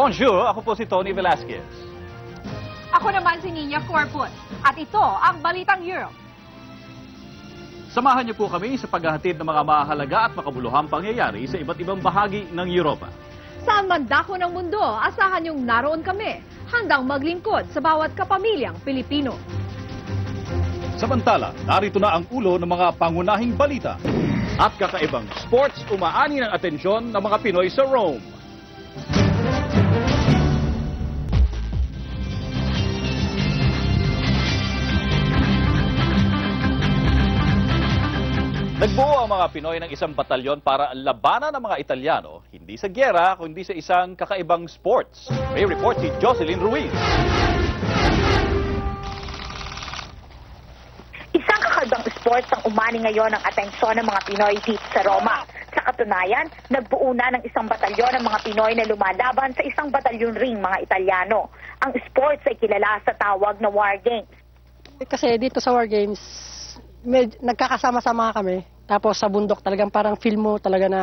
Bonjour, ako po si Tony Velasquez. Ako naman si Nina Corpus. At ito ang Balitang Europe. Samahan niyo po kami sa paghahatid ng mga mahalaga at makabuluhang pangyayari sa iba't ibang bahagi ng Europa. Saan man dako ng mundo, asahan yung naroon kami, handang maglingkod sa bawat kapamilyang Pilipino. Samantala, narito na ang ulo ng mga pangunahing balita. At kakaibang sports umaani ng atensyon ng mga Pinoy sa Rome. Nagbuo ang mga Pinoy ng isang batalyon para labanan ang mga Italyano, hindi sa gyera, kundi sa isang kakaibang sports. May report si Jocelyn Ruiz. Isang kakaibang sports ang umani ngayon ang atensyon ng mga Pinoy dito sa Roma. Sa katunayan, nagbuo na ng isang batalyon ng mga Pinoy na lumalaban sa isang batalyon ring mga Italyano. Ang sports ay kilala sa tawag na War Games. Kasi dito sa War Games, nagkakasama-sama kami. Tapos sa bundok talagang parang film mo talaga na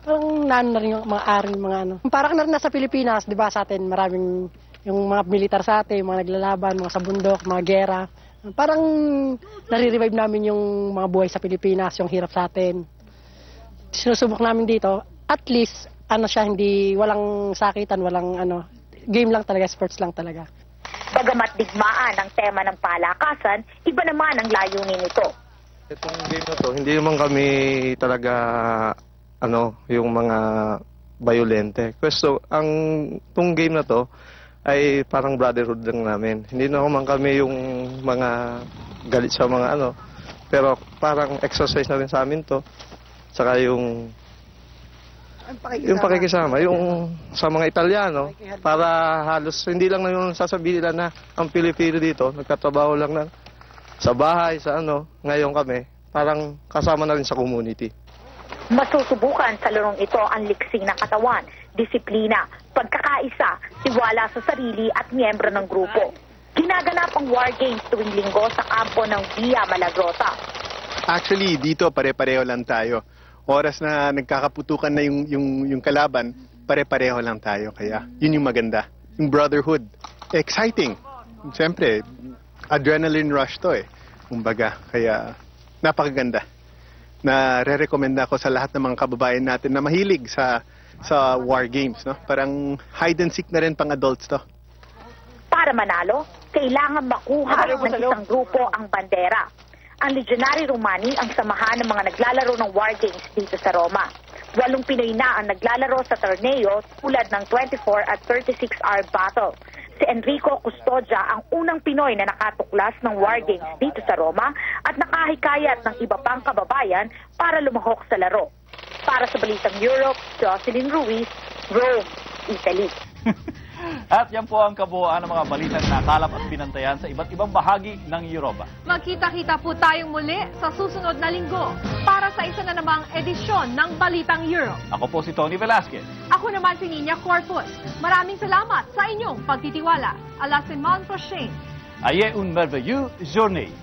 parang na rin yung mga aring mga ano. Parang na rin nasa Pilipinas, di ba sa atin maraming yung mga militar sa atin, mga naglalaban, mga sa bundok, mga gera. Parang nare-revive namin yung mga buhay sa Pilipinas, yung hirap sa atin. Sinusubok namin dito, at least ano siya, hindi walang sakitan, walang ano, game lang talaga, sports lang talaga. Bagamat digmaan ang tema ng palakasan, iba naman ang layunin nito. Itong game na to, hindi naman kami talaga yung mga violente. Question, itong game na to ay parang brotherhood lang namin. Hindi naman kami yung mga galit sa mga pero parang exercise na rin sa amin to. Saka yung pakikisama, yung sa mga Italyano, para halos hindi lang na yung sasabihin nila na ang Pilipino dito, nagkatrabaho lang na sa bahay, sa ngayon kami, parang kasama na rin sa community. Masusubukan sa larong ito ang liksing ng katawan, disiplina, pagkakaisa, tiwala sa sarili at miyembro ng grupo. Ginaganap ang War Games tuwing linggo sa kampo ng Via Malagrosa. Actually, dito pare-pareho lang tayo. Oras na nagkakaputukan na yung kalaban, pare-pareho lang tayo. Kaya yun yung maganda. Yung brotherhood. Exciting. Siyempre, adrenaline rush to kumbaga. Kaya napakaganda. Na re-recommenda ko sa lahat ng mga kababayan natin na mahilig sa war games. No? Parang hide and seek na rin pang adults to. Para manalo, kailangan makuha ng isang grupo ang bandera. Ang Legionary Romani ang samahan ng mga naglalaro ng War Games dito sa Roma. 8 Pinoy na ang naglalaro sa torneo tulad ng 24 at 36-hour battle. Si Enrico Custodia ang unang Pinoy na nakatuklas ng War Games dito sa Roma at nakahikayat ng iba pang kababayan para lumahok sa laro. Para sa Balitang Europe, Jocelyn Ruiz, Rome, Italy. At yan po ang kabuuan ng mga balitang nakalap at binantayan sa iba't ibang bahagi ng Europa. Magkita-kita po tayong muli sa susunod na linggo para sa isa na namang edisyon ng Balitang Europe. Ako po si Tony Velasquez. Ako naman si Nina Corpus. Maraming salamat sa inyong pagtitiwala. À la semaine prochaine. Ayez une merveilleuse journée.